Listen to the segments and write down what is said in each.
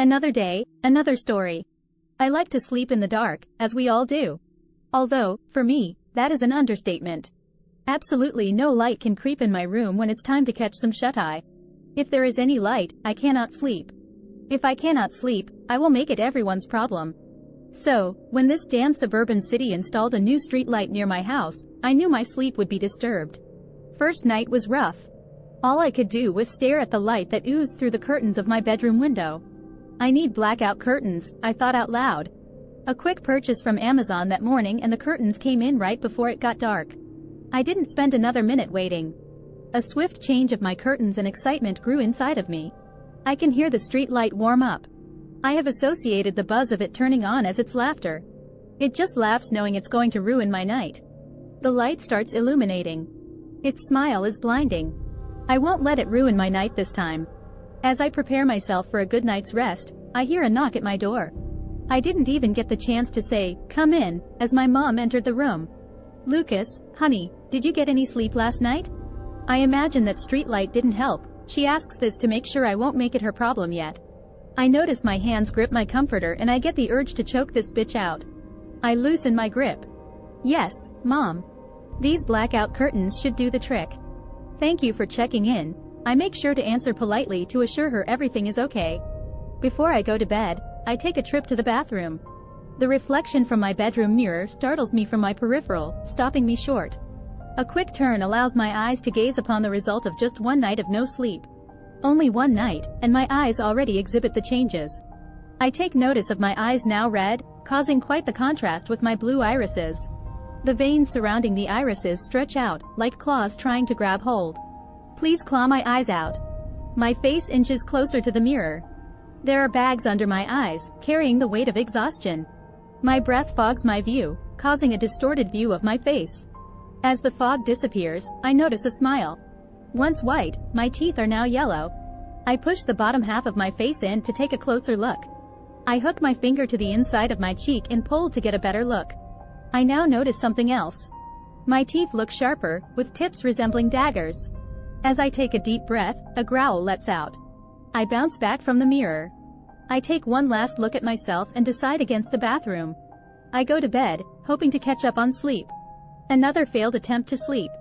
Another day, another story. I like to sleep in the dark, as we all do. Although, for me, that is an understatement. Absolutely no light can creep in my room when it's time to catch some shut-eye. If there is any light, I cannot sleep. If I cannot sleep, I will make it everyone's problem. So, when this damn suburban city installed a new street light near my house, I knew my sleep would be disturbed. First night was rough. All I could do was stare at the light that oozed through the curtains of my bedroom window. I need blackout curtains, I thought out loud. A quick purchase from Amazon that morning and the curtains came in right before it got dark. I didn't spend another minute waiting. A swift change of my curtains and excitement grew inside of me. I can hear the street light warm up. I have associated the buzz of it turning on as its laughter. It just laughs knowing it's going to ruin my night. The light starts illuminating. Its smile is blinding. I won't let it ruin my night this time. As I prepare myself for a good night's rest, I hear a knock at my door. I didn't even get the chance to say, "Come in," as my mom entered the room. "Lucas, honey, did you get any sleep last night?" I imagine that street light didn't help. She asks this to make sure I won't make it her problem yet. I notice my hands grip my comforter and I get the urge to choke this bitch out. I loosen my grip. "Yes, Mom. These blackout curtains should do the trick. Thank you for checking in." I make sure to answer politely to assure her everything is okay. Before I go to bed, I take a trip to the bathroom. The reflection from my bedroom mirror startles me from my peripheral, stopping me short. A quick turn allows my eyes to gaze upon the result of just one night of no sleep. Only one night, and my eyes already exhibit the changes. I take notice of my eyes now red, causing quite the contrast with my blue irises. The veins surrounding the irises stretch out, like claws trying to grab hold. Please claw my eyes out. My face inches closer to the mirror. There are bags under my eyes, carrying the weight of exhaustion. My breath fogs my view, causing a distorted view of my face. As the fog disappears, I notice a smile. Once white, my teeth are now yellow. I push the bottom half of my face in to take a closer look. I hook my finger to the inside of my cheek and pull to get a better look. I now notice something else. My teeth look sharper, with tips resembling daggers. As I take a deep breath, a growl lets out. I bounce back from the mirror. I take one last look at myself and decide against the bathroom. I go to bed, hoping to catch up on sleep. Another failed attempt to sleep.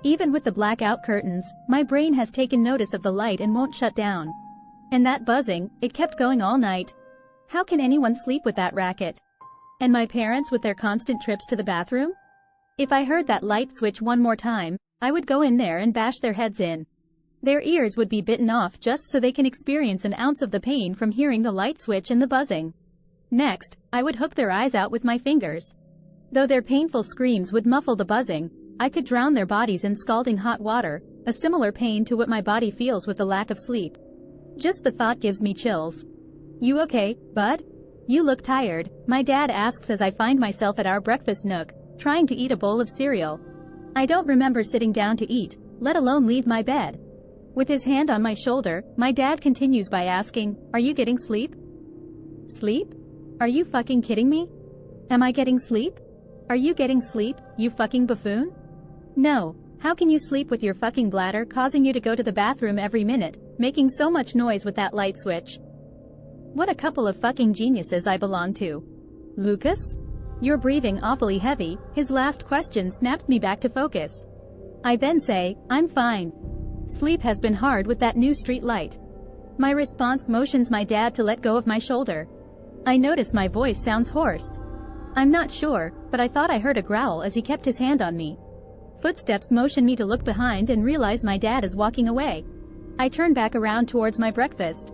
Even with the blackout curtains, my brain has taken notice of the light and won't shut down. And that buzzing, it kept going all night. How can anyone sleep with that racket? And my parents with their constant trips to the bathroom? If I heard that light switch one more time, I would go in there and bash their heads in. Their ears would be bitten off just so they can experience an ounce of the pain from hearing the light switch and the buzzing. Next, I would hook their eyes out with my fingers. Though their painful screams would muffle the buzzing, I could drown their bodies in scalding hot water, a similar pain to what my body feels with the lack of sleep. Just the thought gives me chills. "You okay, bud? You look tired," my dad asks as I find myself at our breakfast nook, trying to eat a bowl of cereal. I don't remember sitting down to eat, let alone leave my bed. With his hand on my shoulder, my dad continues by asking, "Are you getting sleep?" Sleep? Are you fucking kidding me? Am I getting sleep? Are you getting sleep, you fucking buffoon? No. How can you sleep with your fucking bladder causing you to go to the bathroom every minute, making so much noise with that light switch? What a couple of fucking geniuses I belong to. "Lucas? You're breathing awfully heavy." His last question snaps me back to focus. I then say, "I'm fine. Sleep has been hard with that new street light." My response motions my dad to let go of my shoulder. I notice my voice sounds hoarse. I'm not sure, but I thought I heard a growl as he kept his hand on me. Footsteps motion me to look behind and realize my dad is walking away. I turn back around towards my breakfast.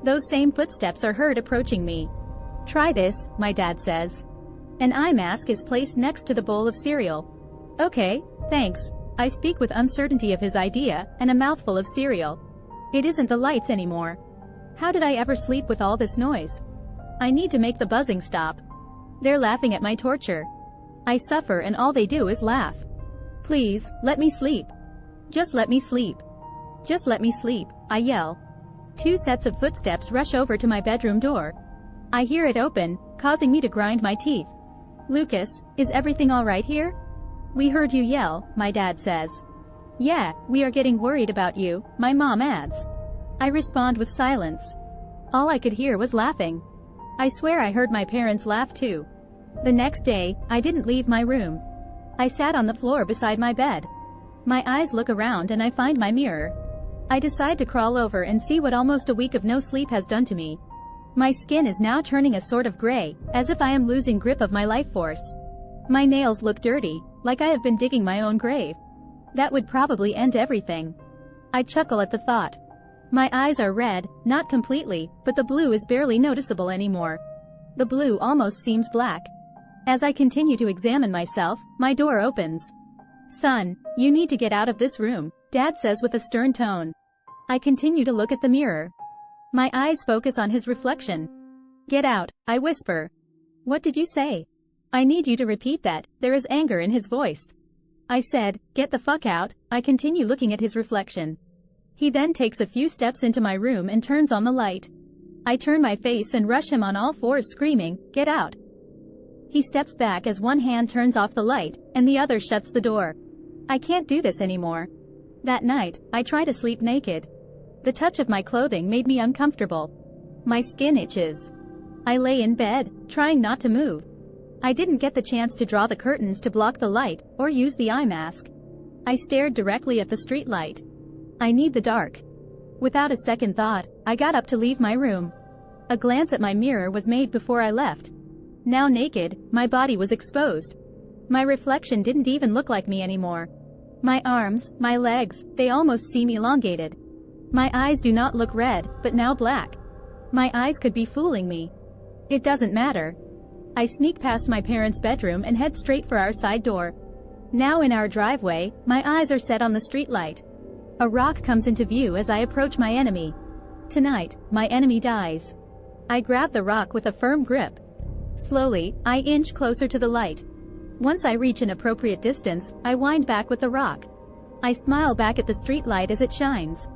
Those same footsteps are heard approaching me. "Try this," my dad says. An eye mask is placed next to the bowl of cereal. "Okay, thanks." I speak with uncertainty of his idea, and a mouthful of cereal. It isn't the lights anymore. How did I ever sleep with all this noise? I need to make the buzzing stop. They're laughing at my torture. I suffer and all they do is laugh. "Please, let me sleep. Just let me sleep. Just let me sleep," I yell. Two sets of footsteps rush over to my bedroom door. I hear it open, causing me to grind my teeth. "Lucas, is everything all right here? We heard you yell," my dad says. "Yeah, we are getting worried about you," my mom adds. I respond with silence. All I could hear was laughing. I swear I heard my parents laugh too. The next day, I didn't leave my room. I sat on the floor beside my bed. My eyes look around and I find my mirror. I decide to crawl over and see what almost a week of no sleep has done to me. My skin is now turning a sort of gray, as if I am losing grip of my life force. My nails look dirty, like I have been digging my own grave. That would probably end everything. I chuckle at the thought. My eyes are red, not completely, but the blue is barely noticeable anymore. The blue almost seems black. As I continue to examine myself, my door opens. "Son, you need to get out of this room," Dad says with a stern tone. I continue to look at the mirror. My eyes focus on his reflection. "Get out," I whisper. "What did you say?" "I need you to repeat that." There is anger in his voice. I said, "Get the fuck out." I continue looking at his reflection. He then takes a few steps into my room and turns on the light. I turn my face and rush him on all fours screaming, "Get out." He steps back as one hand turns off the light, and the other shuts the door. I can't do this anymore. That night, I try to sleep naked. The touch of my clothing made me uncomfortable. My skin itches. I lay in bed, trying not to move. I didn't get the chance to draw the curtains to block the light, or use the eye mask. I stared directly at the street light. I need the dark. Without a second thought, I got up to leave my room. A glance at my mirror was made before I left. Now naked, my body was exposed. My reflection didn't even look like me anymore. My arms, my legs, they almost seem elongated. My eyes do not look red, but now black. My eyes could be fooling me. It doesn't matter. I sneak past my parents' bedroom and head straight for our side door. Now in our driveway, my eyes are set on the streetlight. A rock comes into view as I approach my enemy. Tonight, my enemy dies. I grab the rock with a firm grip. Slowly, I inch closer to the light. Once I reach an appropriate distance, I wind back with the rock. I smile back at the streetlight as it shines.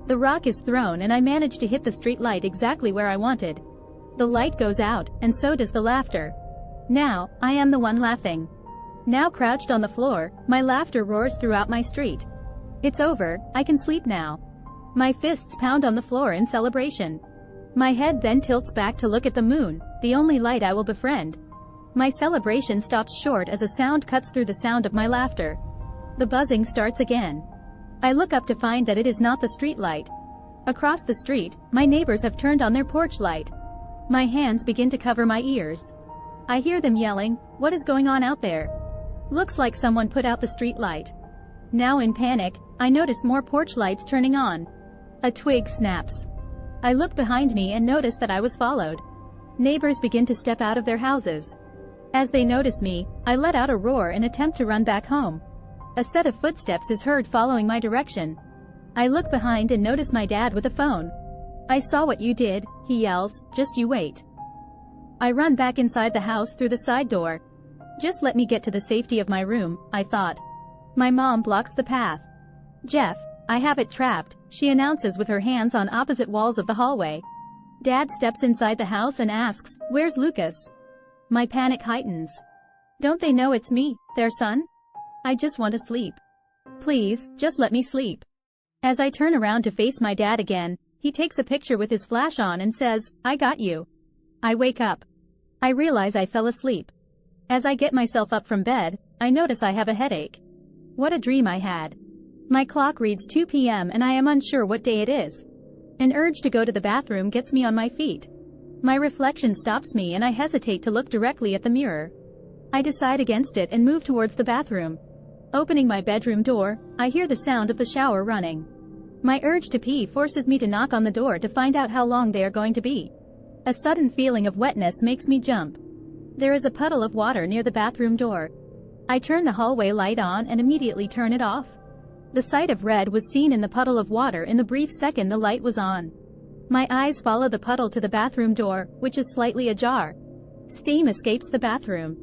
The rock is thrown and I manage to hit the streetlight exactly where I wanted. The light goes out, and so does the laughter. Now, I am the one laughing. Now crouched on the floor, my laughter roars throughout my street. It's over, I can sleep now. My fists pound on the floor in celebration. My head then tilts back to look at the moon, the only light I will befriend. My celebration stops short as a sound cuts through the sound of my laughter. The buzzing starts again. I look up to find that it is not the street light. Across the street, my neighbors have turned on their porch light. My hands begin to cover my ears. I hear them yelling, "What is going on out there?" Looks like someone put out the street light. Now in panic, I notice more porch lights turning on. A twig snaps. I look behind me and notice that I was followed. Neighbors begin to step out of their houses. As they notice me, I let out a roar and attempt to run back home. A set of footsteps is heard following my direction. I look behind and notice my dad with a phone. "I saw what you did," he yells, "just you wait." I run back inside the house through the side door. Just let me get to the safety of my room, I thought. My mom blocks the path. "Jeff, I have it trapped," she announces with her hands on opposite walls of the hallway. Dad steps inside the house and asks, "Where's Lucas?" My panic heightens. Don't they know it's me, their son? I just want to sleep. Please, just let me sleep. As I turn around to face my dad again, he takes a picture with his flash on and says, "I got you." I wake up. I realize I fell asleep. As I get myself up from bed, I notice I have a headache. What a dream I had. My clock reads 2 p.m. and I am unsure what day it is. An urge to go to the bathroom gets me on my feet. My reflection stops me and I hesitate to look directly at the mirror. I decide against it and move towards the bathroom. Opening my bedroom door, I hear the sound of the shower running. My urge to pee forces me to knock on the door to find out how long they are going to be. A sudden feeling of wetness makes me jump. There is a puddle of water near the bathroom door. I turn the hallway light on and immediately turn it off. The sight of red was seen in the puddle of water in the brief second the light was on. My eyes follow the puddle to the bathroom door, which is slightly ajar. Steam escapes the bathroom.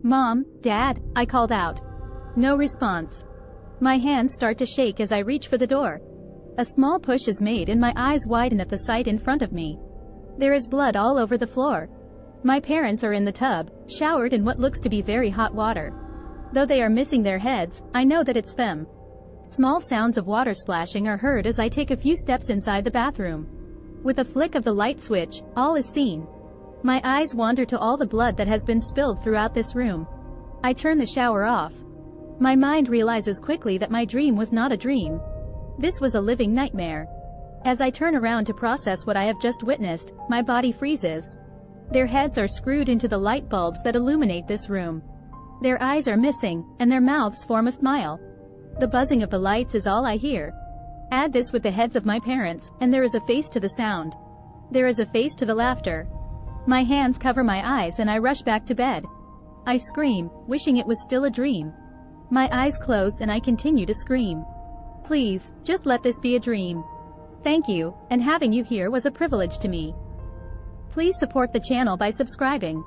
"Mom, Dad," I called out. No response. My hands start to shake as I reach for the door. A small push is made and my eyes widen at the sight in front of me. There is blood all over the floor. My parents are in the tub, showered in what looks to be very hot water. Though they are missing their heads, I know that it's them. Small sounds of water splashing are heard as I take a few steps inside the bathroom. With a flick of the light switch, all is seen. My eyes wander to all the blood that has been spilled throughout this room. I turn the shower off. My mind realizes quickly that my dream was not a dream. This was a living nightmare. As I turn around to process what I have just witnessed, my body freezes. Their heads are screwed into the light bulbs that illuminate this room. Their eyes are missing, and their mouths form a smile. The buzzing of the lights is all I hear. Add this with the heads of my parents, and there is a face to the sound. There is a face to the laughter. My hands cover my eyes and I rush back to bed. I scream, wishing it was still a dream. My eyes close and I continue to scream. Please, just let this be a dream. Thank you, and having you here was a privilege to me. Please support the channel by subscribing.